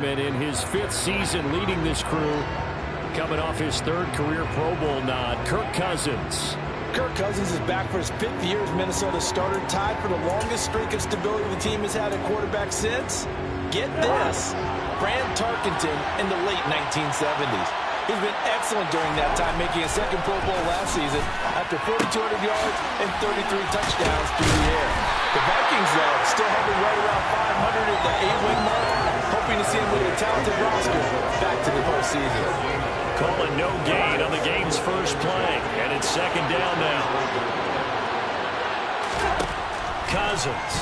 In his 5th season leading this crew, coming off his 3rd career Pro Bowl nod, Kirk Cousins. Kirk Cousins is back for his 5th year as Minnesota's starter, tied for the longest streak of stability the team has had at quarterback since, get this, Fran Tarkenton in the late 1970s. He's been excellent during that time, making a 2nd Pro Bowl last season after 4,200 yards and 33 touchdowns through the air. The Vikings, though, still hovering right around 500 at the 8-win mark, hoping to see him with a talented roster back to the postseason. Calling no gain on the game's first play, and it's 2nd down now. Cousins.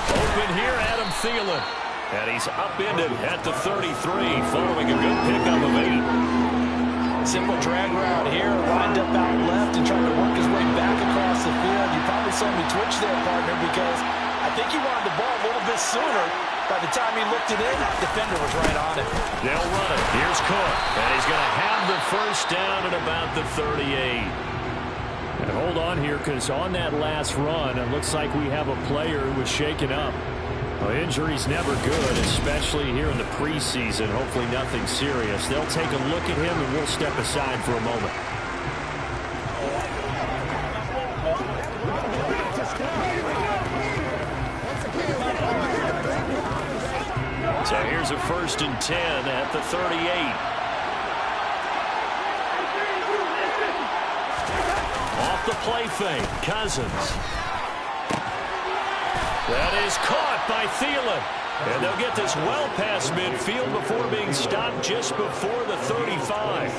Open here, Adam Thielen. And he's upended at the 33, following a good pickup of 8. Simple drag route here, lined up out left and trying to work his way back across the field. You probably saw me twitch there, partner, because I think he wanted the ball a little bit sooner. By the time he looked it in, the defender was right on it. They'll run it. Here's Cook. And he's going to have the first down at about the 38. And hold on here, because on that last run, it looks like we have a player who was shaken up. Well, injury's never good, especially here in the preseason. Hopefully nothing serious. They'll take a look at him, and we'll step aside for a moment. So here's a 1st and 10 at the 38. Off the play fake, Cousins. That is caught by Thielen. And they'll get this well past midfield before being stopped just before the 35.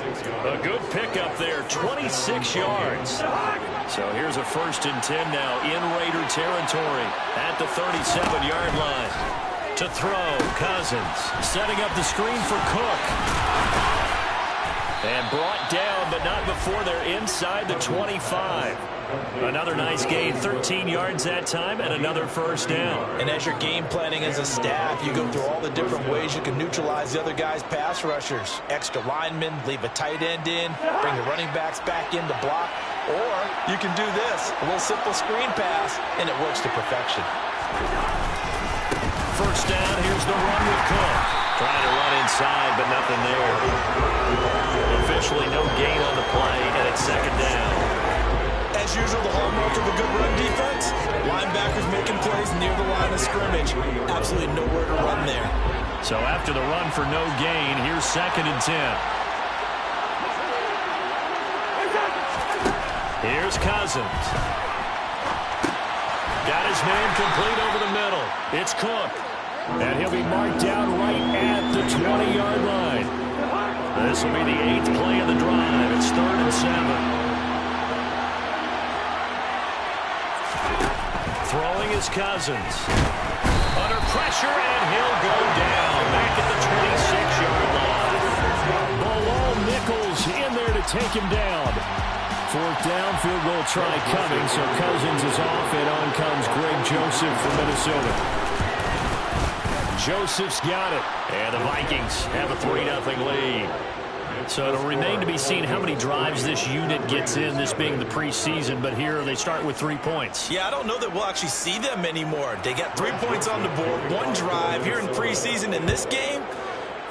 A good pickup there, 26 yards. So here's a 1st and 10 now in Raider territory at the 37-yard line. To throw, Cousins setting up the screen for Cook. And brought down, but not before they're inside the 25. Another nice gain, 13 yards that time, and another 1st down. And as you're game planning as a staff, you go through all the different ways you can neutralize the other guy's pass rushers. Extra linemen, leave a tight end in, bring the running backs back in to block. Or you can do this, a little simple screen pass, and it works to perfection. 1st down, here's the run with Cook. Trying to run inside, but nothing there. Officially no gain on the play, and it's 2nd down. As usual, the hallmark of a good run defense, linebackers making plays near the line of scrimmage. Absolutely nowhere to run there. So after the run for no gain, here's 2nd and 10. Here's Cousins. Got his man complete over the middle. It's Cook. And he'll be marked down right at the 20-yard line. This will be the 8th play of the drive. It's 3rd and 7. Throwing is Cousins. Under pressure, and he'll go down. Back at the 26-yard line. Bilal Nichols in there to take him down. 4th down, field goal try coming, so Cousins is off, and on comes Greg Joseph from Minnesota. Joseph's got it, and the Vikings have a 3-0 lead. So it'll remain to be seen how many drives this unit gets in, this being the preseason, but here they start with 3 points. Yeah, I don't know that we'll actually see them anymore. They got 3 points on the board, 1 drive here in preseason. In this game,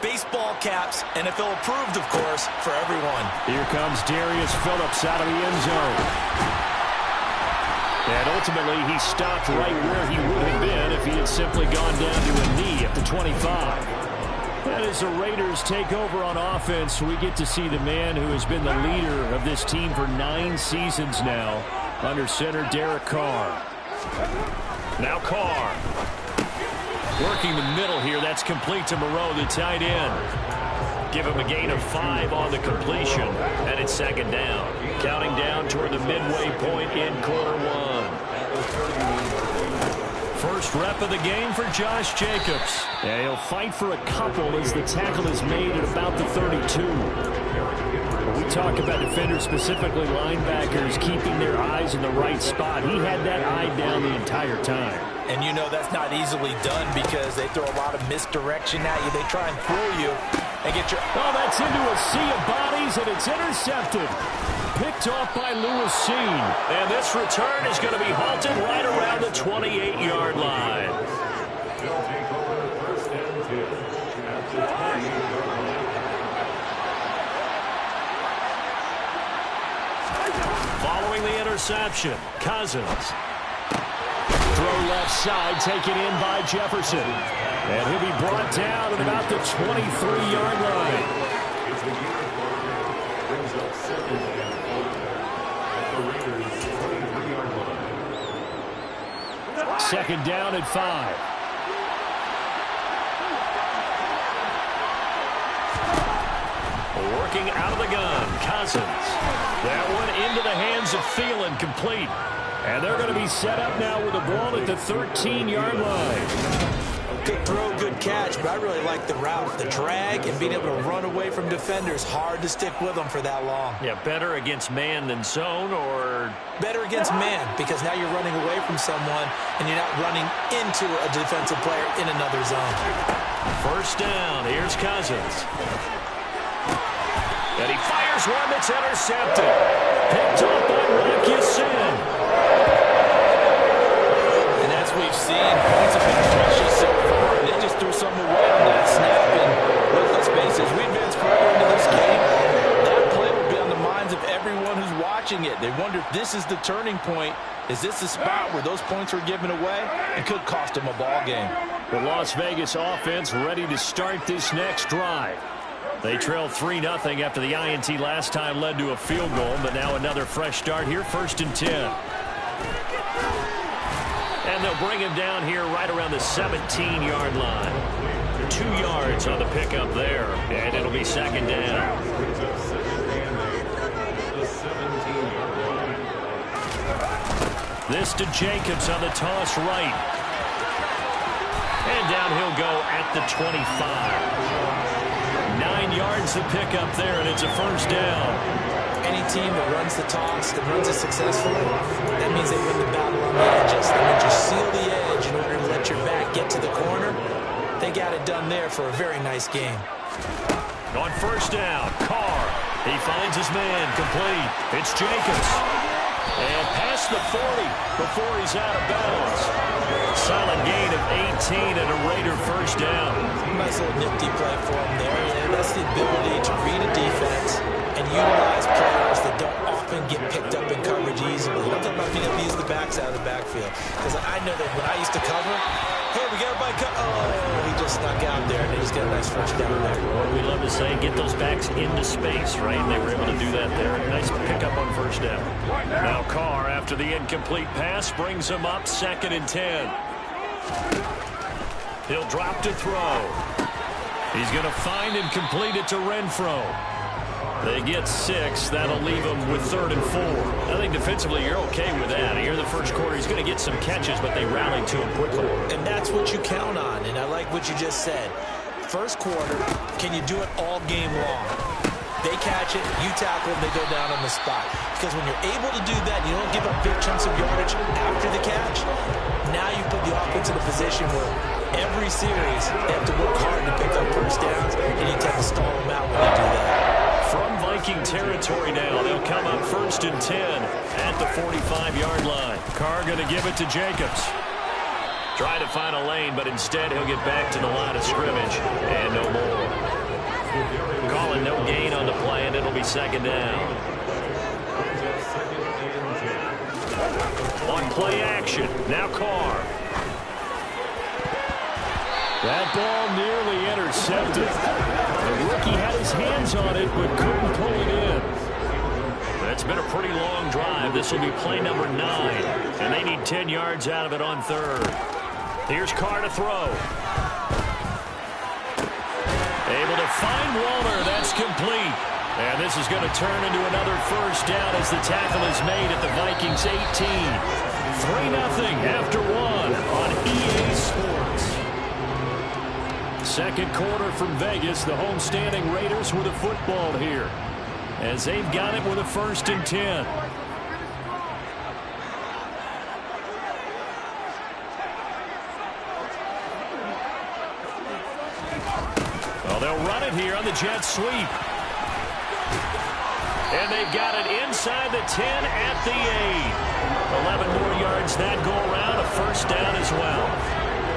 baseball caps, NFL approved, of course, for everyone. Here comes Darius Phillips out of the end zone. And ultimately, he stopped right where he would have been if he had simply gone down to a knee at the 25. And as the Raiders take over on offense, we get to see the man who has been the leader of this team for 9 seasons now, under center Derek Carr. Now Carr. Working the middle here, that's complete to Moreau, the tight end. Give him a gain of 5 on the completion, and it's 2nd down. Counting down toward the midway point in quarter 1. First rep of the game for Josh Jacobs. Yeah, he'll fight for a couple as the tackle is made at about the 32. When we talk about defenders, specifically linebackers, keeping their eyes in the right spot, he had that eye down the entire time. And you know that's not easily done because they throw a lot of misdirection at you. They try and fool you and get your... Oh, that's into a sea of bodies, and it's intercepted. Picked off by Lewis Cine. And this return is going to be halted right around the 28-yard line. interception. Cousins. Throw left side, taken in by Jefferson. And he'll be brought down at about the 23-yard line. Second down at 5. Working out of the gun, Cousins. That one into the hands of Thielen, complete. And they're going to be set up now with the ball at the 13-yard line. Good throw, good catch, but I really like the route, the drag, and being able to run away from defenders. Hard to stick with them for that long. Yeah, better against man than zone, or? Better against man, because now you're running away from someone, and you're not running into a defensive player in another zone. First down, here's Cousins. And he fires one that's intercepted. Picked off by Rocky Sin. And as we've seen, points have been precious so far. They just threw something away on that snap. And let's face it, as we advance further into this game, that play will be on the minds of everyone who's watching it. They wonder if this is the turning point. Is this the spot where those points were given away? It could cost them a ball game. The Las Vegas offense ready to start this next drive. They trail 3-0 after the INT last time led to a field goal, but now another fresh start here, 1st and 10. And they'll bring him down here right around the 17-yard line. 2 yards on the pickup there, and it'll be second down. This to Jacobs on the toss right. And down he'll go at the 25. 9 yards to pick up there, and it's a first down. Any team that runs the toss, that runs it successfully, that means they win the battle on the edges. That means you seal the edge in order to let your back get to the corner. They got it done there for a very nice game. On first down, Carr. He finds his man, complete. It's Jacobs. And past the 40 before he's out of bounds. Solid gain of 18 and a Raider first down. Nice little nifty play for him there. And that's the ability to read a defense and utilize players that don't often get picked up in coverage easily. I'm talking about being able to use the backs out of the backfield. Because I know that when I used to cover, hey, we got everybody he just snuck out there, and he just got a nice first down there. Well, we love to say, get those backs into space, right? And they were able to do that there. Nice pickup on first down. Now Carr, after the incomplete pass, brings him up 2nd and 10. He'll drop to throw. He's going to find and complete it to Renfro. They get 6. That'll leave him with 3rd and 4. I think defensively you're okay with that. Here in the first quarter, he's going to get some catches, but they rallied to him quickly. And that's what you count on, and I like what you just said. First quarter, can you do it all game long? They catch it, you tackle them, they go down on the spot. Because when you're able to do that, you don't give up big chunks of yardage after the catch, now you put the offense in a position where every series they have to work hard to pick up first downs, and you tend to stall them out when they do that. From Viking territory now, they'll come up 1st and 10 at the 45-yard line. Carr going to give it to Jacobs. Try to find a lane, but instead he'll get back to the line of scrimmage, and no more. Calling no gain on the play, and it'll be second down. On play action, now Carr. That ball nearly intercepted. The rookie had his hands on it, but couldn't pull it in. That's been a pretty long drive. This will be play number 9, and they need 10 yards out of it on 3rd. Here's Carr to throw. Able to find Waller. That's complete. And this is going to turn into another first down as the tackle is made at the Vikings 18. 3-0 after 1 on EA Sports. Second quarter from Vegas. The homestanding Raiders with a football here, as they've got it with a 1st and 10. Well, they'll run it here on the jet sweep. And they've got it inside the 10 at the 8. 11 more yards that go around, a first down as well.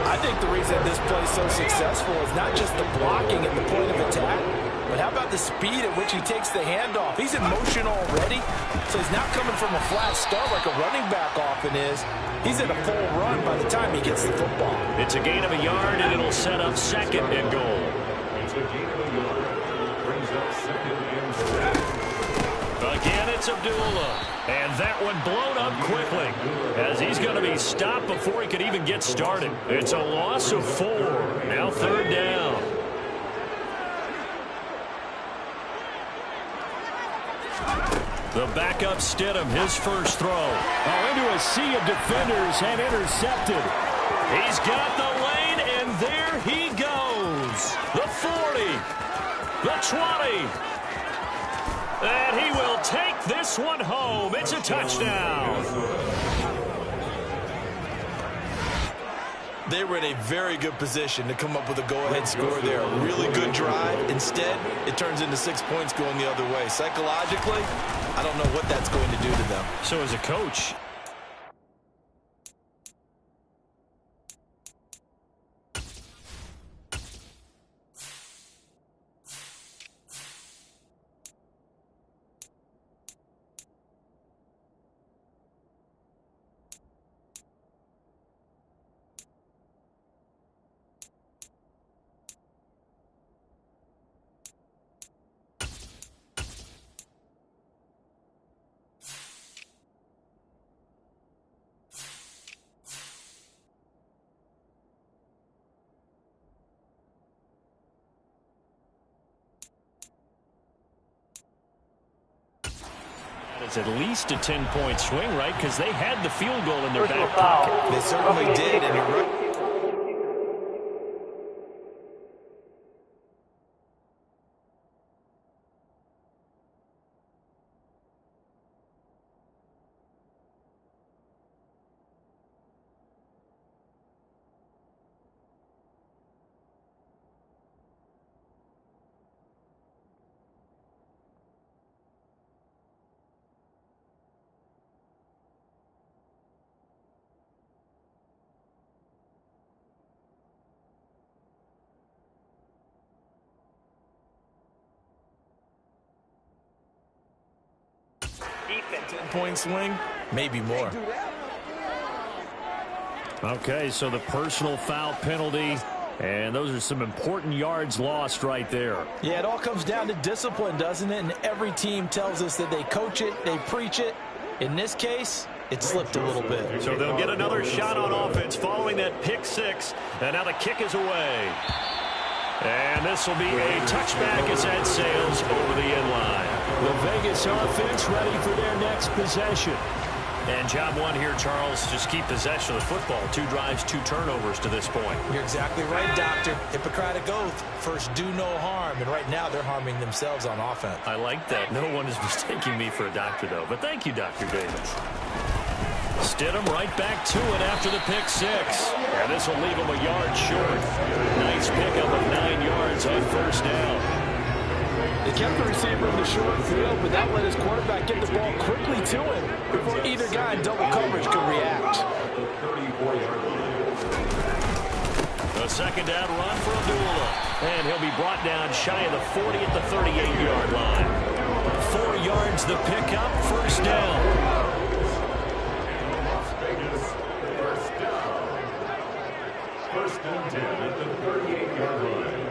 I think the reason this play is so successful is not just the blocking at the point of attack, But how about the speed at which he takes the handoff? He's in motion already, so he's not coming from a flat start like a running back often is. He's in a full run by the time he gets the football. It's a gain of a yard, and it'll set up second and goal. It's a gain of a yard. Brings up second and goal. Again, it's Abdullah. And that one blown up quickly, as he's going to be stopped before he could even get started. It's a loss of 4. Now third down. The backup Stidham, his first throw. Oh, into a sea of defenders and intercepted. He's got the lane, and there he goes. The 40, the 20. And he will take this one home. It's a touchdown. They were in a very good position to come up with a go-ahead score there. A really good drive. Instead, it turns into 6 points going the other way. Psychologically, I don't know what that's going to do to them. So as a coach, it's at least a 10-point swing, right? Because they had the field goal in their back pocket. They certainly did, and you're right. Defense. 10-point swing, maybe more. Okay, so the personal foul penalty, and those are some important yards lost right there. Yeah, it all comes down to discipline, doesn't it? And every team tells us that they coach it, they preach it. In this case, it slipped a little bit. So they'll get another shot on offense following that pick six, and now the kick is away. And this will be a touchback as that sails over the end line. The Vegas offense ready for their next possession. And job one here, Charles, just keep possession of the football. 2 drives, 2 turnovers to this point. You're exactly right, Doctor. Hippocratic oath. First, do no harm. And right now, they're harming themselves on offense. I like that. No one is mistaking me for a doctor, though. But thank you, Dr. Davis. Stidham right back to it after the pick six. And this will leave him a yard short. Nice pickup of 9 yards on first down. They kept the receiver in the short field, but that let his quarterback get the ball quickly to him before either guy in double coverage could react. A second down run for Abdullah. And he'll be brought down shy of the 40 at the 38-yard line. 4 yards the pickup, first down. First and 10 at the 38-yard line.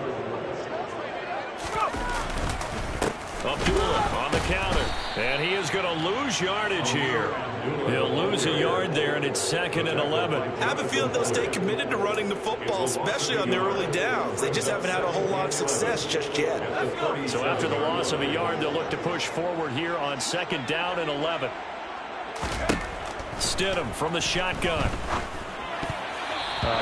Abdullah on the counter. And he is going to lose yardage here. He'll lose a yard there, and it's 2nd and 11. I have a feeling they'll stay committed to running the football, especially on their early downs. They just haven't had a whole lot of success just yet. So after the loss of a yard, they'll look to push forward here on 2nd down and 11. Stidham from the shotgun.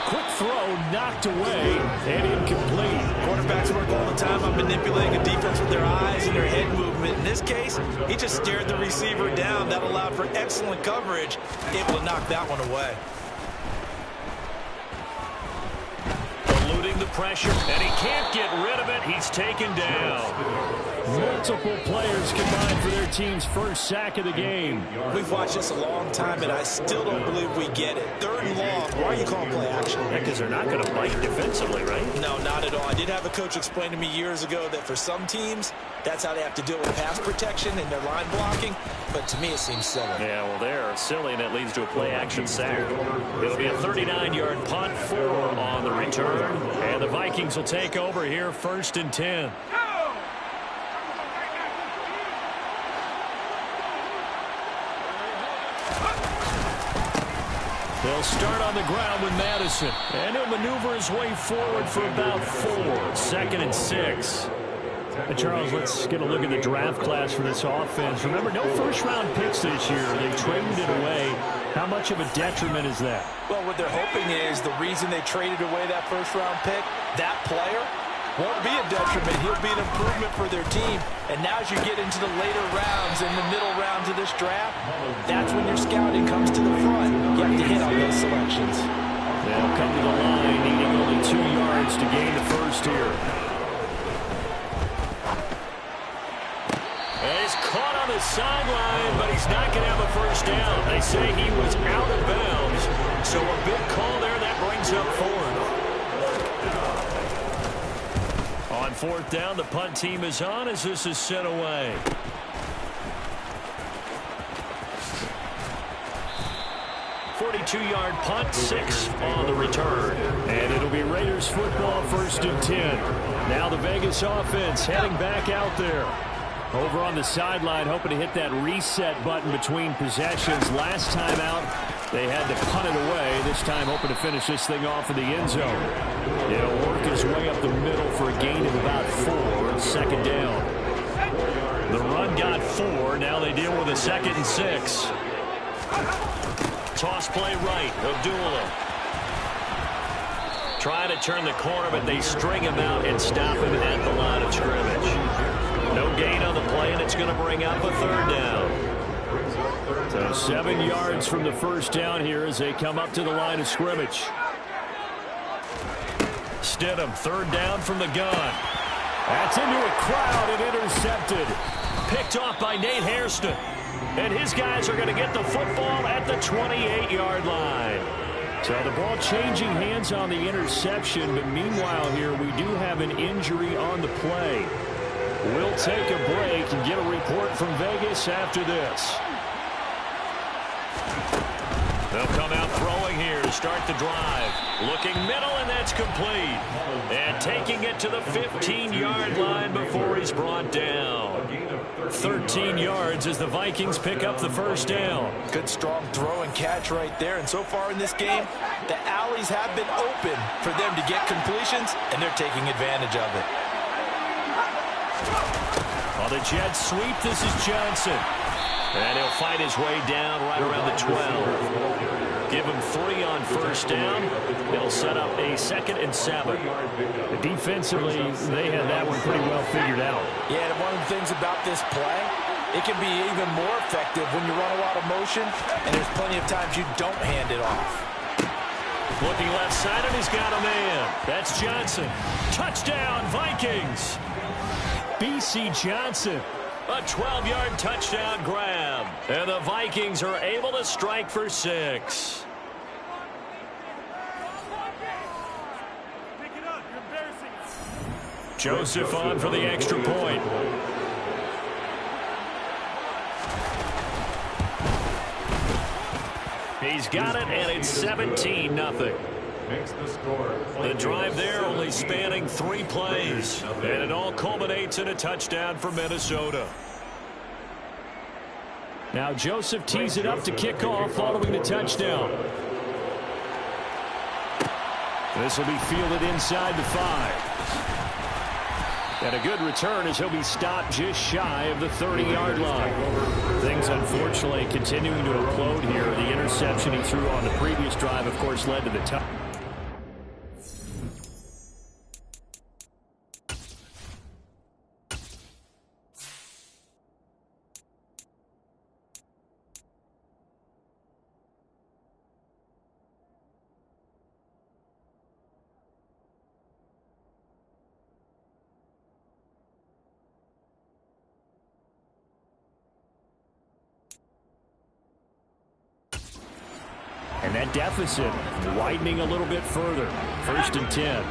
Quick throw knocked away and incomplete. Quarterbacks work all the time on manipulating a defense with their eyes and their head movement. In this case, he just stared the receiver down. That allowed for excellent coverage, able to knock that one away. Eluding the pressure, and he can't get rid of it. He's taken down. Multiple players combined for their team's first sack of the game. We've watched this a long time, and I still don't believe we get it. 3rd and long. Why are you calling play action? Because they're not going to bite defensively, right? No, not at all. I did have a coach explain to me years ago that for some teams, that's how they have to deal with pass protection and their line blocking. But to me, it seems silly. Yeah, well, they're silly, and it leads to a play-action sack. It'll be a 39-yard punt, 4 on the return. And the Vikings will take over here, 1st and 10. They'll start on the ground with Madison. And he'll maneuver his way forward for about 4. 2nd and 6. Charles, let's get a look at the draft class for this offense. Remember, no first-round picks this year. They traded it away. How much of a detriment is that? Well, what they're hoping is the reason they traded away that first-round pick, that player won't be a detriment. He'll be an improvement for their team. And now as you get into the later rounds and the middle rounds of this draft, that's when your scouting comes to the front. You have to hit on those selections. They'll come to the line, needing only 2 yards to gain the first here. And he's caught on the sideline, but he's not going to have a first down. They say he was out of bounds. So a big call there. That brings up 4th. On 4th down, the punt team is on as this is sent away. Yard punt, 6 on the return. And it'll be Raiders football, 1st and 10. Now the Vegas offense heading back out there. Over on the sideline, hoping to hit that reset button between possessions. Last time out, they had to punt it away. This time hoping to finish this thing off in the end zone. He'll work his way up the middle for a gain of about 4. 2nd down. The run got 4. Now they deal with a 2nd and 6. Toss play right. Abdullah. Trying to turn the corner, but they string him out and stop him at the line of scrimmage. No gain on the play, and it's going to bring up a 3rd down. So 7 yards from the first down here as they come up to the line of scrimmage. Stidham, 3rd down from the gun. That's into a crowd and intercepted. Picked off by Nate Hairston. And his guys are going to get the football at the 28-yard line. So the ball changing hands on the interception, but meanwhile here we do have an injury on the play. We'll take a break and get a report from Vegas after this. They'll come out throwing here to start the drive. Looking middle, and that's complete. And taking it to the 15-yard line before he's brought down. 13 yards as the Vikings pick up the first down. Good strong throw and catch right there. And so far in this game, the alleys have been open for them to get completions, and they're taking advantage of it. On the jet sweep, this is Johnson. And he'll fight his way down right around the 12. Give him 3 on first down. They'll set up a 2nd and 7. Defensively, they had that one pretty well figured out. Yeah, and one of the things about this play, it can be even more effective when you run a lot of motion, and there's plenty of times you don't hand it off. Looking left side, and he's got a man. That's Johnson. Touchdown, Vikings. B.C. Johnson. A 12-yard touchdown grab. And the Vikings are able to strike for 6. Joseph on for the extra point. He's got it, and it's 17-0. Makes the score. The drive there only spanning 3 plays. And it all culminates in a touchdown for Minnesota. Now Joseph tees it up to kick off following the touchdown. This will be fielded inside the 5. And a good return as he'll be stopped just shy of the 30-yard line. Things, unfortunately, continuing to implode here. The interception he threw on the previous drive, of course, led to the touchdown. And that deficit widening a little bit further. 1st and 10.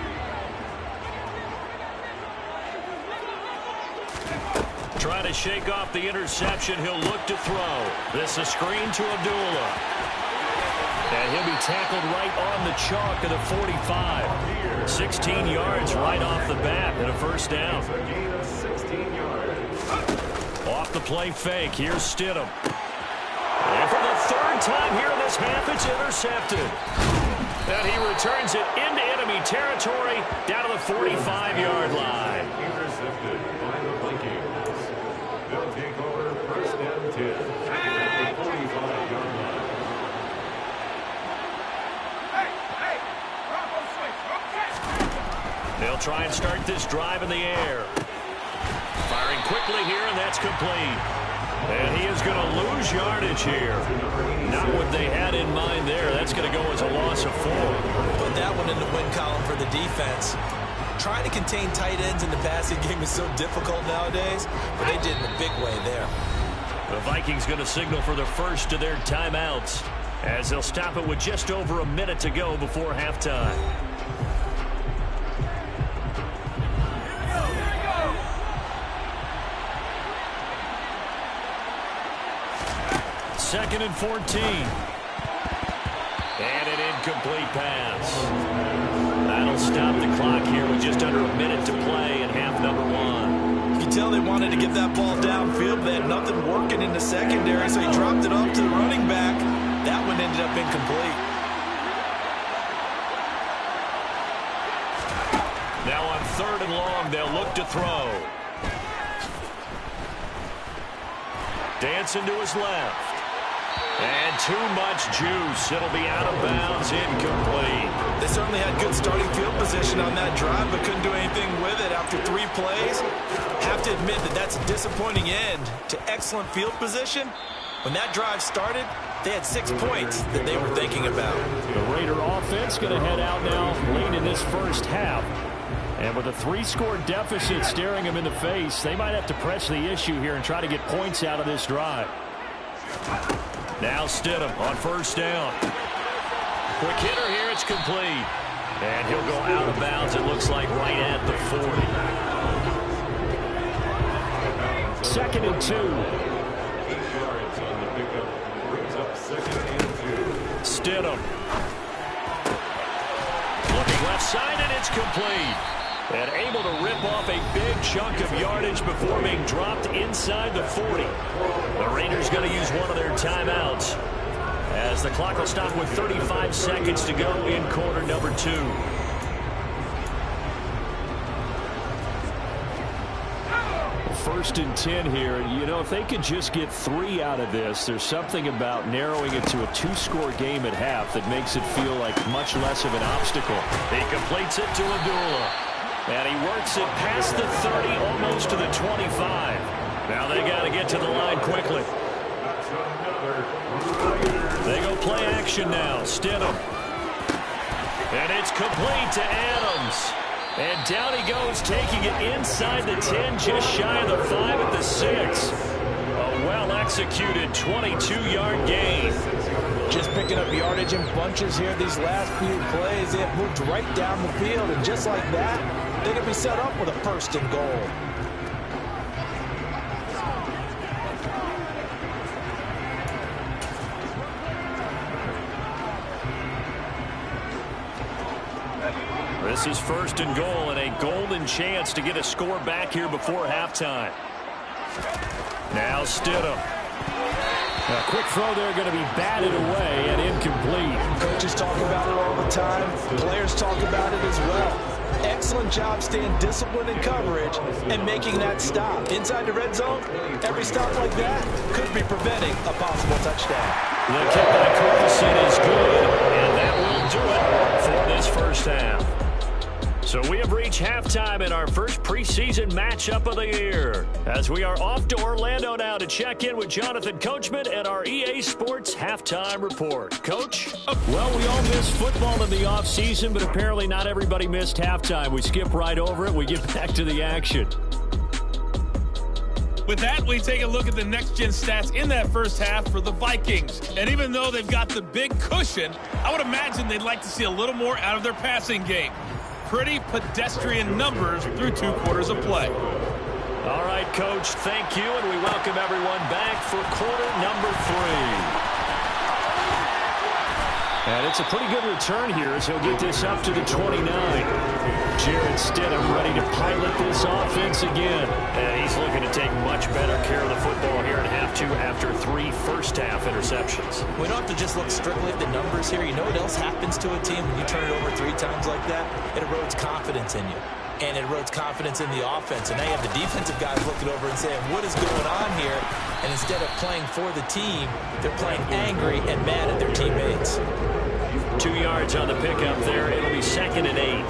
Trying to shake off the interception. He'll look to throw. This is a screen to Abdullah. And he'll be tackled right on the chalk of the 45. 16 yards right off the bat and a 1st down. Off the play fake. Here's Stidham. And for the 3rd time here in this half, it's intercepted. And he returns it into enemy territory down to the 45-yard line. Intercepted by the Vikings. They'll take over 1st and 10 at the 45-yard line. They'll try and start this drive in the air. Firing quickly here, and that's complete. And he is going to lose yardage here. Not what they had in mind there. That's going to go as a loss of 4. Put that one in the win column for the defense. Trying to contain tight ends in the passing game is so difficult nowadays, but they did in a big way there. The Vikings going to signal for the first of their timeouts as they'll stop it with just over a minute to go before halftime. 2nd and 14. And an incomplete pass. That'll stop the clock here with just under a minute to play in half number 1. You can tell they wanted to get that ball downfield. They had nothing working in the secondary, so he dropped it off to the running back. That one ended up incomplete. Now on 3rd and long, they'll look to throw. Dancing to his left. And too much juice. It'll be out of bounds, incomplete. They certainly had good starting field position on that drive, but couldn't do anything with it after 3 plays. Have to admit that that's a disappointing end to excellent field position. When that drive started, they had 6 points that they were thinking about. The Raider offense going to head out now late in this first half. And with a 3-score deficit staring them in the face, they might have to press the issue here and try to get points out of this drive. Now Stidham on 1st down. Quick hitter here, it's complete. And he'll go out of bounds, it looks like, right at the 40. 2nd and 2. 8 yards on the pickup. Brings up 2nd and 2. Stidham. Looking left side, and it's complete. And able to rip off a big chunk of yardage before being dropped inside the 40. The Raiders going to use one of their timeouts as the clock will stop with 35 seconds to go in quarter number 2. First and 10 here. You know, if they could just get 3 out of this, there's something about narrowing it to a 2-score game at half that makes it feel like much less of an obstacle. He completes it to Abdullah. And he works it past the 30, almost to the 25. Now they got to get to the line quickly. They go play action now. Stidham. And it's complete to Adams. And down he goes, taking it inside the 10, just shy of the 5 at the 6. A well-executed 22-yard gain. Just picking up yardage in bunches here these last few plays. They have moved right down the field, and just like that, they can be set up with a 1st and goal. This is 1st and goal, and a golden chance to get a score back here before halftime. Now Stidham. A quick throw there, going to be batted away and incomplete. Coaches talk about it all the time. Players talk about it as well. Excellent job staying disciplined in coverage and making that stop. Inside the red zone, every stop like that could be preventing a possible touchdown. The kick by Carlson is good, and that will do it for this first half. So we have reached halftime in our first preseason matchup of the year, as we are off to Orlando now to check in with Jonathan Coachman and our EA Sports Halftime Report. Coach? Well, we all missed football in the offseason, but apparently not everybody missed halftime. We skip right over it. We get back to the action. With that, we take a look at the next-gen stats in that first half for the Vikings. And even though they've got the big cushion, I would imagine they'd like to see a little more out of their passing game. Pretty pedestrian numbers through 2 quarters of play. All right, Coach, thank you, and we welcome everyone back for quarter number 3. And it's a pretty good return here as he'll get this up to the 29. Jarrett Stidham ready to pilot this offense again. And he's looking to take much better care of the football here in half 2 after 3 first-half interceptions. We don't have to just look strictly at the numbers here. You know what else happens to a team when you turn it over 3 times like that? It erodes confidence in you. And it erodes confidence in the offense. And now you have the defensive guys looking over and saying, what is going on here? And instead of playing for the team, they're playing angry and mad at their teammates. 2 yards on the pickup there. It'll be 2nd and 8.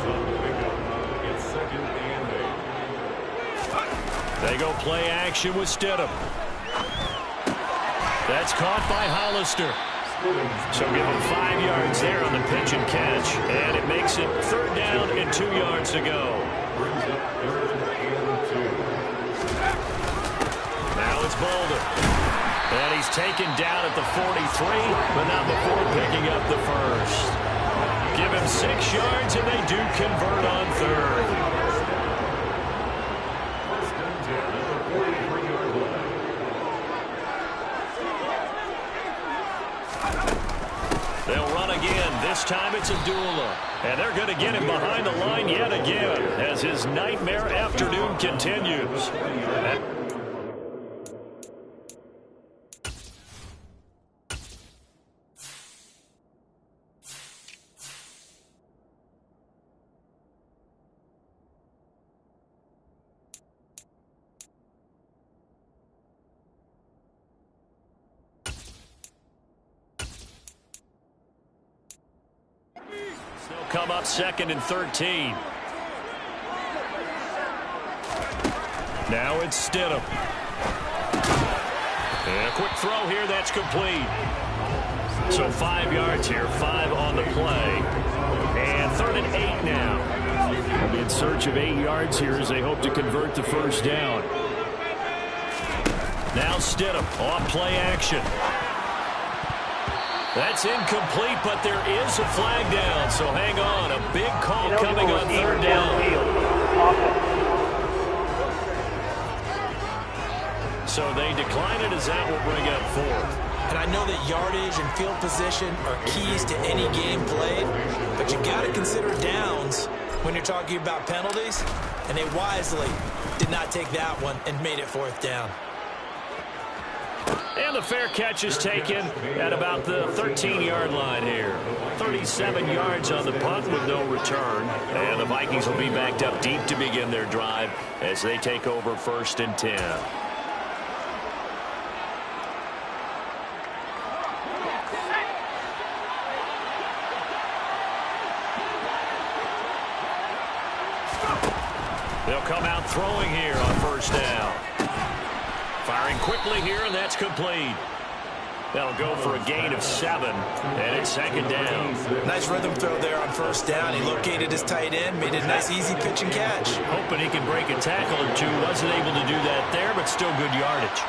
They go play action with Stidham. That's caught by Hollister. So give him 5 yards there on the pitch and catch. And it makes it 3rd down and 2 yards to go. Now it's Boulder. And he's taken down at the 43, but not before picking up the first. Give him 6 yards, and they do convert on 3rd. They'll run again. This time it's Abdullah. And they're going to get him behind the line yet again as his nightmare afternoon continues. Come up 2nd and 13. Now it's Stidham. And a quick throw here, that's complete. So 5 yards here, 5 on the play. And 3rd and 8 now. They'll be in search of 8 yards here as they hope to convert the first down. Now Stidham off play action. That's incomplete, but there is a flag down, so hang on. A big call coming on 3rd down. So they decline it as that will bring up 4th. And I know that yardage and field position are keys to any game played, but you got to consider downs when you're talking about penalties, and they wisely did not take that one and made it 4th down. And the fair catch is taken at about the 13-yard line here. 37 yards on the punt with no return. And the Vikings will be backed up deep to begin their drive as they take over 1st and 10. They'll come out throwing here on 1st down. Firing quickly here, and that's complete. That'll go for a gain of 7, and it's 2nd down. Nice rhythm throw there on 1st down. He located his tight end, made a nice easy pitch and catch. Hoping he can break a tackle or two. Wasn't able to do that there, but still good yardage.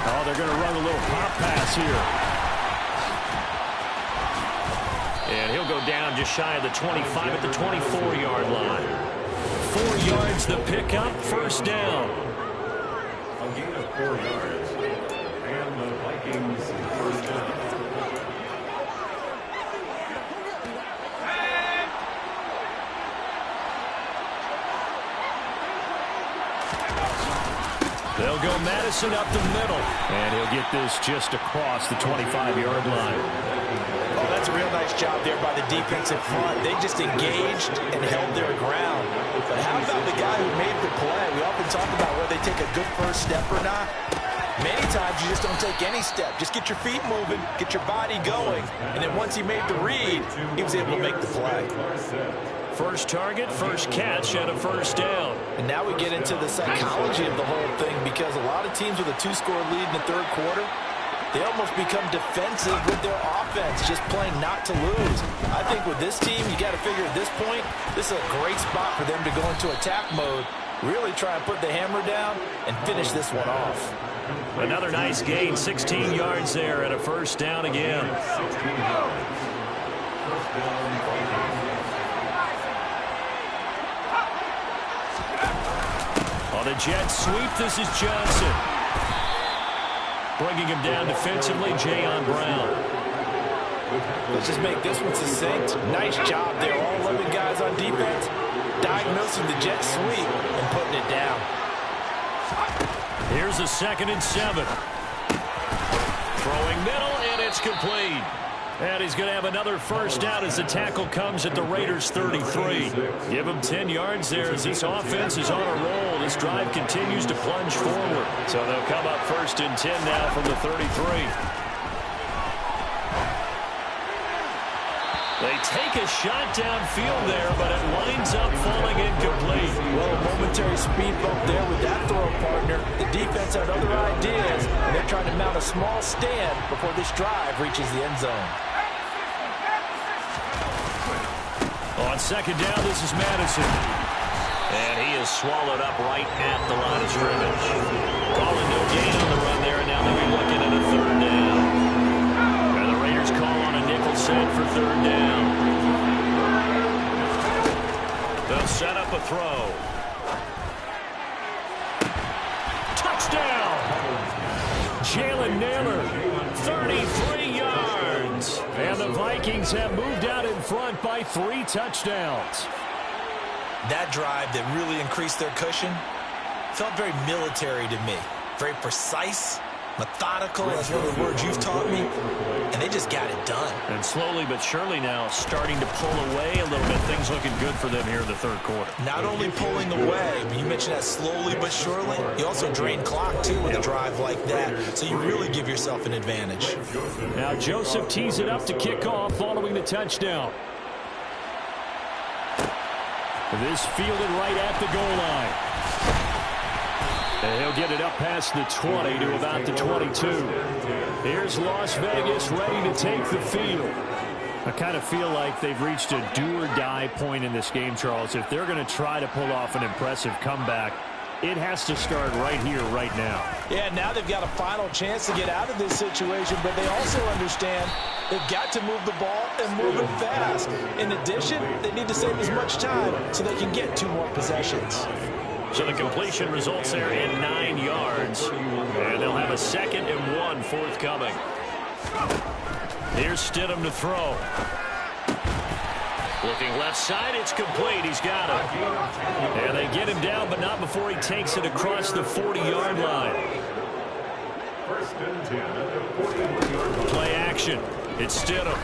Oh, they're going to run a little pop pass here. And he'll go down just shy of the 25 at the 24-yard line. 4 yards the pickup, 1st down. A gain of 4 yards. And the Vikings 1st down. They'll go Madison up the middle. And he'll get this just across the 25-yard line. Oh, that's a real nice job there by the defensive front. They just engaged and held their ground. But how about the guy who made the play? We often talk about whether they take a good first step or not. Many times you just don't take any step. Just get your feet moving, get your body going. And then once he made the read, he was able to make the play. First target, first catch, and a 1st down. And now we get into the psychology of the whole thing, because a lot of teams with a 2-score lead in the 3rd quarter, they almost become defensive with their offense, just playing not to lose. I think with this team, you got to figure at this point, this is a great spot for them to go into attack mode, really try and put the hammer down and finish this one off. Another nice gain, 16 yards there and a first down again. 16 yards. First down, Vikings. On the jet sweep, this is Johnson. Bringing him down defensively, Jayon Brown. Let's just make this one succinct. Nice job there, all 11 guys on defense, diagnosing the jet sweep and putting it down. Here's a 2nd and 7. Throwing middle, and it's complete. And he's going to have another first down as the tackle comes at the Raiders' 33. Give him 10 yards there as this offense is on a roll. This drive continues to plunge forward. So they'll come up 1st and 10 now from the 33. They take a shot downfield there, but it winds up falling incomplete. Well, a momentary speed bump there with that throw partner. The defense had other ideas, and they're trying to mount a small stand before this drive reaches the end zone. On 2nd down, this is Madison. And he is swallowed up right at the line of scrimmage. Calling no gain on the run there, and now they'll be looking at a 3rd down. And the Raiders call on a nickel set for 3rd down. They'll set up a throw. Touchdown! Jalen Nailor, 33 yards. And the Vikings have moved out in front by 3 touchdowns. That drive that really increased their cushion felt very military to me. Very precise, methodical, that's one of the words you've taught me, and they just got it done. And slowly but surely now starting to pull away a little bit. Things looking good for them here in the 3rd quarter. Not only pulling away, but you mentioned that slowly but surely, you also drain clock too with a drive like that, so you really give yourself an advantage. Now Joseph tees it up to kick off following the touchdown. This fielded right at the goal line. And he'll get it up past the 20 to about the 22. Here's Las Vegas ready to take the field. I kind of feel like they've reached a do-or-die point in this game, Charles. If they're going to try to pull off an impressive comeback, it has to start right here, right now. Yeah, now they've got a final chance to get out of this situation, but they also understand they've got to move the ball and move it fast. In addition, they need to save as much time so they can get 2 more possessions. So the completion results there in 9 yards. And they'll have a 2nd and 1 forthcoming. Here's Stidham to throw. Looking left side, it's complete. He's got it. And they get him down, but not before he takes it across the 40-yard line. 1st and 10 at the 41-yard line. Play action. It's Stidham.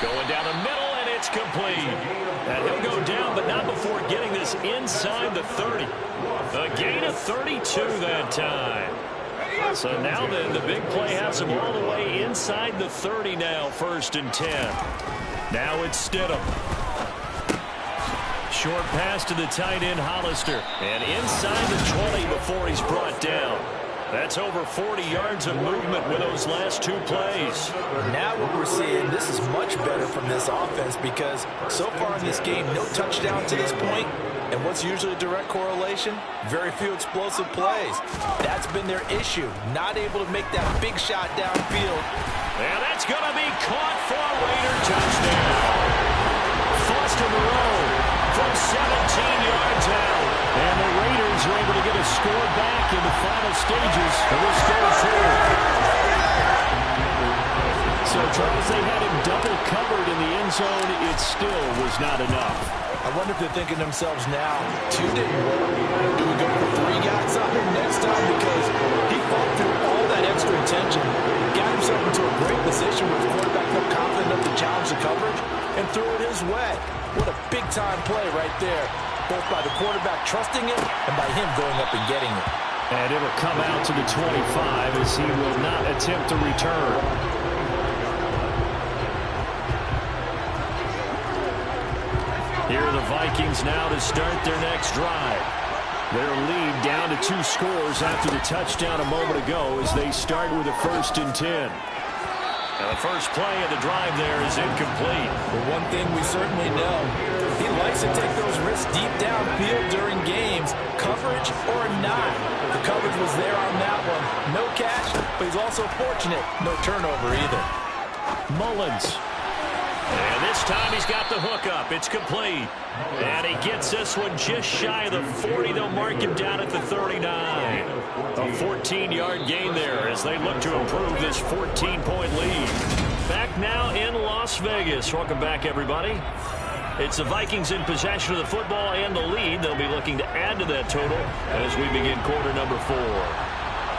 Going down the middle, and it's complete. And he'll go down, but not before getting this inside the 30. A gain of 32 that time. So now then, the big play has him all the way inside the 30 now, 1st and 10. Now it's Stidham. Short pass to the tight end, Hollister. And inside the 20 before he's brought down. That's over 40 yards of movement with those last 2 plays. Now what we're seeing, this is much better from this offense because so far in this game, no touchdown to this point. And what's usually a direct correlation? Very few explosive plays. That's been their issue. Not able to make that big shot downfield. And that's going to be caught for a Raider touchdown. Foster Moreau from 17 yards out. And the Raiders are able to get a score back in the final stages of this third quarter. So, Charles, they had him double covered in the end zone. It still was not enough. I wonder if they're thinking to themselves now, 2 didn't work. Do we go for 3 guys on him next time? Because he fought through all that extra attention, got himself into a great position where the quarterback felt confident enough to challenge the coverage and threw it his way. What a big-time play right there, both by the quarterback trusting it and by him going up and getting it. And it'll come out to the 25 as he will not attempt to return. Here are the Vikings now to start their next drive. Their lead down to 2 scores after the touchdown a moment ago as they start with a 1st and 10. And the first play of the drive there is incomplete. Well, one thing we certainly know, he likes to take those risks deep downfield during games, coverage or not. The coverage was there on that one. No catch, but he's also fortunate. No turnover either. Mullins. And this time he's got the hook up. It's complete. And he gets this one just shy of the 40. They'll mark him down at the 39. A 14-yard gain there as they look to improve this 14-point lead. Back now in Las Vegas. Welcome back, everybody. It's the Vikings in possession of the football and the lead. They'll be looking to add to that total as we begin quarter number 4.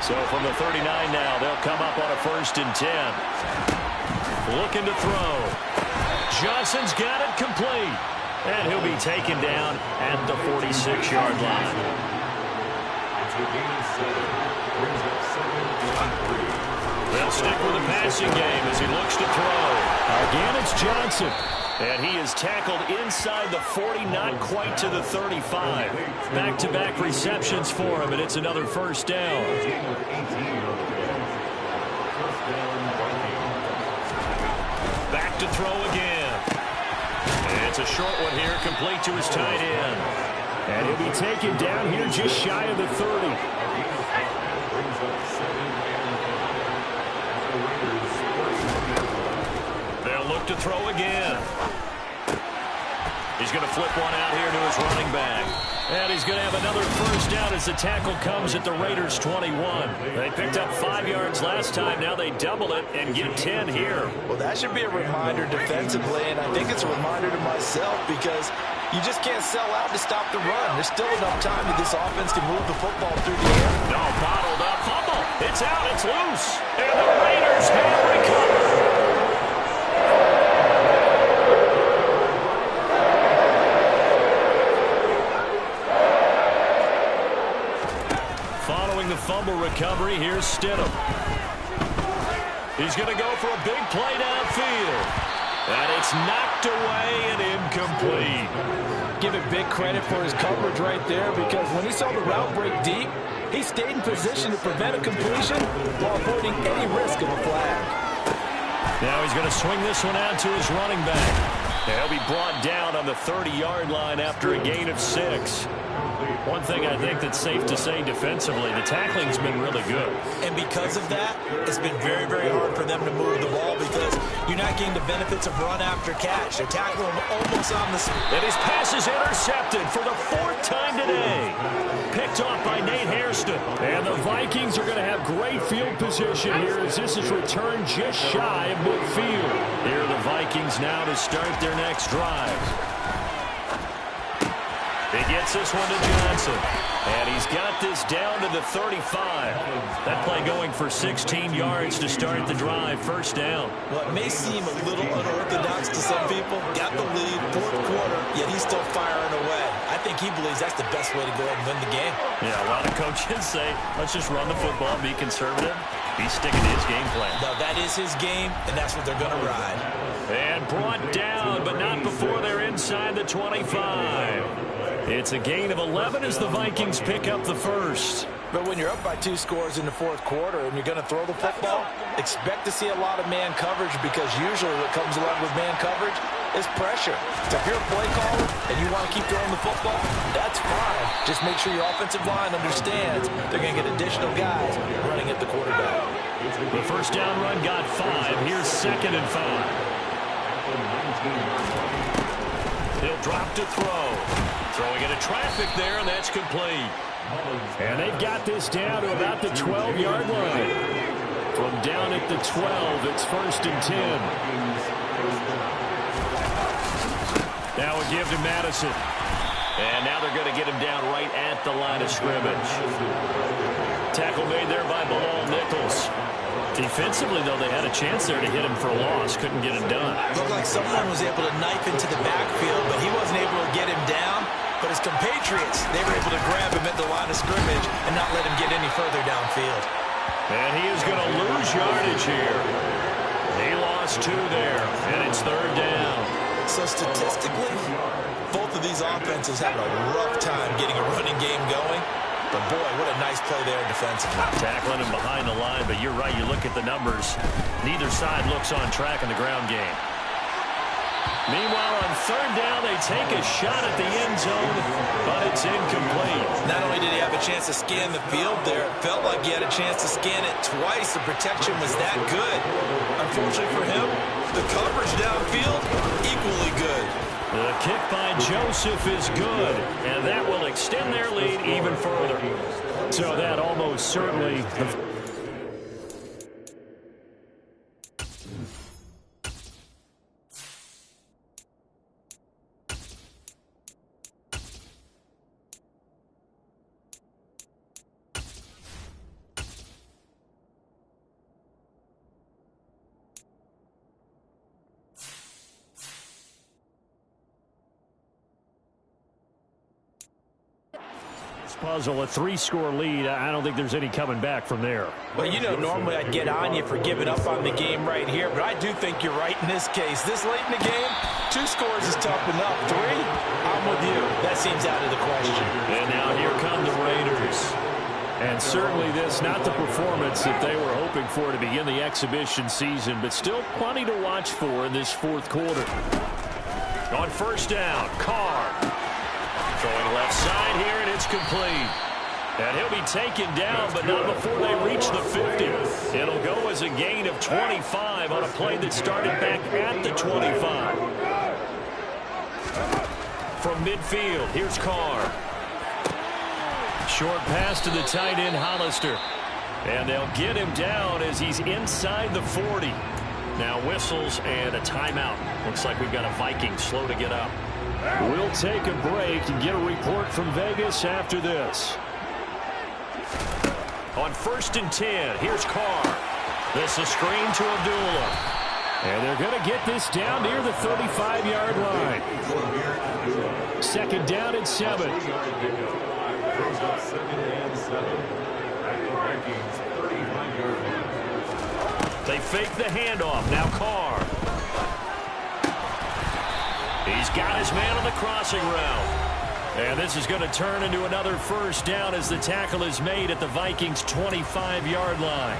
So from the 39 now, they'll come up on a 1st and 10. Looking to throw. Johnson's got it complete. And he'll be taken down at the 46-yard line. They'll stick with the passing game as he looks to throw. Again, it's Johnson. And he is tackled inside the 40, not quite to the 35. Back-to-back receptions for him, and it's another 1st down. Back to throw again. And it's a short one here, complete to his tight end. And he'll be taken down here just shy of the 30. They'll look to throw again. He's going to flip one out here to his running back. And he's going to have another 1st down as the tackle comes at the Raiders' 21. They picked up 5 yards last time. Now they double it and get 10 here. Well, that should be a reminder defensively, and I think it's a reminder to myself because you just can't sell out to stop the run. There's still enough time that this offense can move the football through the air. No, bottled up. Fumble. It's out. It's loose. And the Raiders have recovered. Following the fumble recovery, here's Stidham. He's going to go for a big play downfield. And it's knocked away and incomplete. Give it big credit for his coverage right there because when he saw the route break deep, he stayed in position to prevent a completion while avoiding any risk of a flag. Now he's going to swing this one out to his running back. He'll be brought down on the 30-yard line after a gain of 6. One thing I think that's safe to say defensively, the tackling's been really good. And because of that, it's been very, very hard for them to move the ball because you're not getting the benefits of run after catch. They're tackling him almost on the spot. And his pass is intercepted for the 4th time today. Picked off by Nate Hairston. And the Vikings are going to have great field position here as this is returned just shy of midfield. Here are the Vikings now to start their next drive. He gets this one to Johnson. And he's got this down to the 35. That play going for 16 yards to start the drive. 1st down. Well, it may seem a little unorthodox to some people. Got the lead, 4th quarter, yet he's still firing away. I think he believes that's the best way to go ahead and win the game. Yeah, a lot of coaches say, let's just run the football, be conservative. He's sticking to his game plan. No, that is his game, and that's what they're going to ride. And brought down, but not before they're inside the 25. It's a gain of 11 as the Vikings pick up the 1st. But when you're up by 2 scores in the 4th quarter and you're going to throw the football, expect to see a lot of man coverage because usually what comes along with man coverage is pressure. So if you're a play caller and you want to keep throwing the football, that's fine. Just make sure your offensive line understands they're going to get additional guys running at the quarterback. The 1st down run got 5. Here's 2nd and 5. He'll drop to throw. Throwing into traffic there, and that's complete. And they've got this down to about the 12-yard line. From down at the 12, it's 1st and 10. Now a give to Madison. And now they're going to get him down right at the line of scrimmage. Tackle made there by Bilal Nichols. Defensively, though, they had a chance there to hit him for a loss. Couldn't get it done. Looked like someone was able to knife into the backfield, but he wasn't able to get him down. But his compatriots, they were able to grab him at the line of scrimmage and not let him get any further downfield. And he is going to lose yardage here. He lost 2 there, and it's 3rd down. So know, statistically, both of these offenses having a rough time getting a running game going. But, boy, what a nice play there defensively. Tackling him behind the line, but you're right. You look at the numbers. Neither side looks on track in the ground game. Meanwhile, on third down, they take a shot at the end zone, but it's incomplete. Not only did he have a chance to scan the field there, it felt like he had a chance to scan it twice. The protection was that good. Unfortunately for him, the coverage downfield, equally good. The kick by Joseph is good, and that will extend their lead even further. So that almost certainly... puzzle, a 3-score lead. I don't think there's any coming back from there. Well, you know, normally I'd get on you for giving up on the game right here, but I do think you're right in this case. This late in the game, 2 scores is tough enough. 3, I'm with you. That seems out of the question. And now here come the Raiders. And certainly this, not the performance that they were hoping for to begin the exhibition season, but still plenty to watch for in this fourth quarter. On first down, Carr. Throwing left side here, and it's complete. And he'll be taken down, but not before they reach the 50. It'll go as a gain of 25 on a play that started back at the 25. From midfield, here's Carr. Short pass to the tight end, Hollister. And they'll get him down as he's inside the 40. Now whistles and a timeout. Looks like we've got a Viking slow to get up. We'll take a break and get a report from Vegas after this. On first and 10, here's Carr. This is screen to Abdullah. And they're going to get this down near the 35-yard line. Second down and 7. They fake the handoff. Now Carr. He's got his man on the crossing route. And this is going to turn into another first down as the tackle is made at the Vikings' 25-yard line.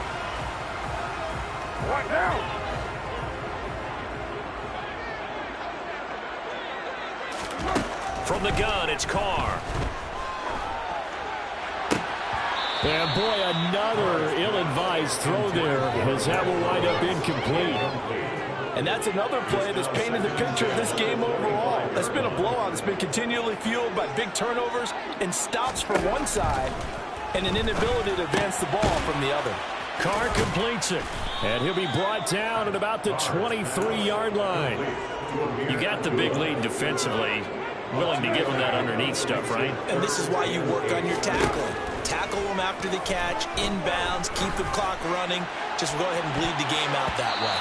What now? From the gun, it's Carr. And boy, another ill-advised throw there as that will wind up incomplete. And that's another play that's painted the picture of this game overall. That's been a blowout that's been continually fueled by big turnovers and stops from one side and an inability to advance the ball from the other. Carr completes it, and he'll be brought down at about the 23-yard line. You got the big lead defensively. Willing to give him that underneath stuff, right? And this is why you work on your tackling. Tackle them after the catch, inbounds, keep the clock running. Just go ahead and bleed the game out that way.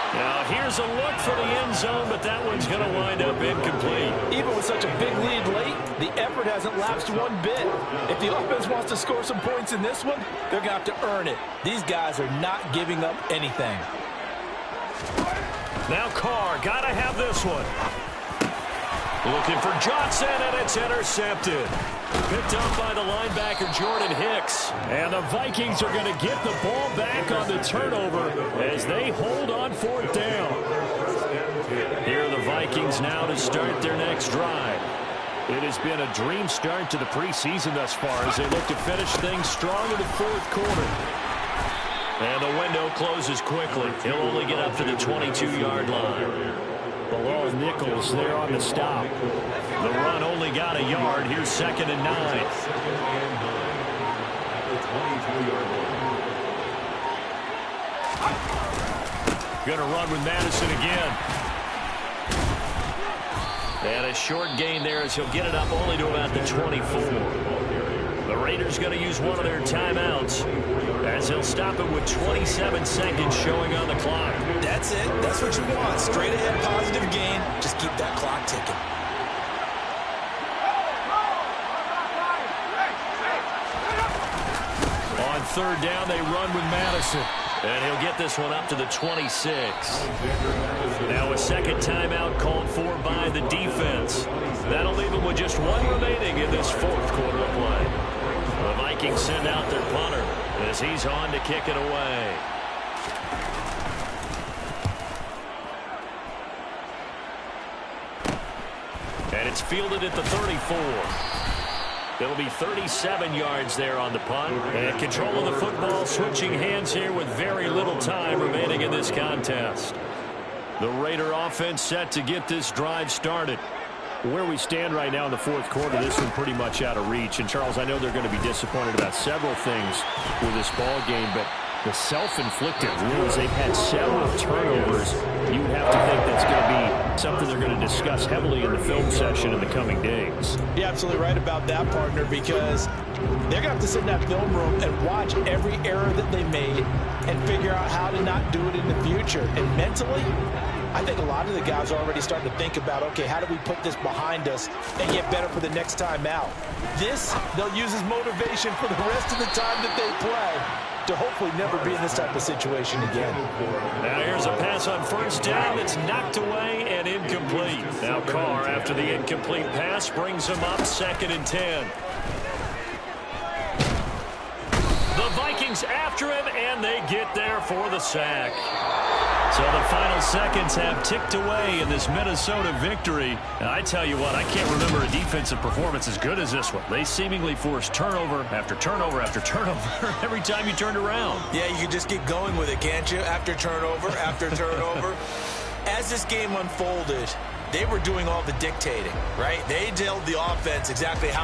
Now, here's a look for the end zone, but that one's going to wind up incomplete. Even with such a big lead late, the effort hasn't lapsed one bit. If the offense wants to score some points in this one, they're going to have to earn it. These guys are not giving up anything. Now Carr, got to have this one. Looking for Johnson, and it's intercepted. Picked up by the linebacker, Jordan Hicks. And the Vikings are going to get the ball back on the turnover as they hold on fourth down. Here are the Vikings now to start their next drive. It has been a dream start to the preseason thus far as they look to finish things strong in the fourth quarter. And the window closes quickly. He'll only get up to the 22-yard line. Below Nichols there on the stop. The run only got a yard. Here's 2nd and 9. Going to run with Madison again. And a short gain there as he'll get it up only to about the 24. The Raiders going to use one of their timeouts as he'll stop it with 27 seconds showing on the clock. That's it. That's what you want. Straight ahead positive gain. Just keep that clock ticking. On third down, they run with Madison. And he'll get this one up to the 26. Now a second timeout called for by with just 1 remaining in this 4th quarter of play. The Vikings send out their punter as he's on to kick it away. And it's fielded at the 34. It'll be 37 yards there on the punt. And control of the football switching hands here with very little time remaining in this contest. The Raider offense set to get this drive started. Where we stand right now in the 4th quarter, this one pretty much out of reach. And, Charles, I know they're going to be disappointed about several things with this ball game, but the self-inflicted wounds, they've had several turnovers. You have to think that's going to be something they're going to discuss heavily in the film session in the coming days. You're absolutely right about that, partner, because they're going to have to sit in that film room and watch every error that they made and figure out how to not do it in the future. And mentally, I think a lot of the guys are already starting to think about, okay, how do we put this behind us and get better for the next time out? This, they'll use as motivation for the rest of the time that they play to hopefully never be in this type of situation again. Now here's a pass on 1st down that's knocked away and incomplete. Now Carr, after the incomplete pass, brings him up 2nd and 10. The Vikings after him, and they get there for the sack. So the final seconds have ticked away in this Minnesota victory. And I tell you what, I can't remember a defensive performance as good as this one. They seemingly forced turnover after turnover after turnover every time you turned around. Yeah, you can just keep going with it, can't you? After turnover, after turnover. As this game unfolded, they were doing all the dictating, right? They told the offense exactly how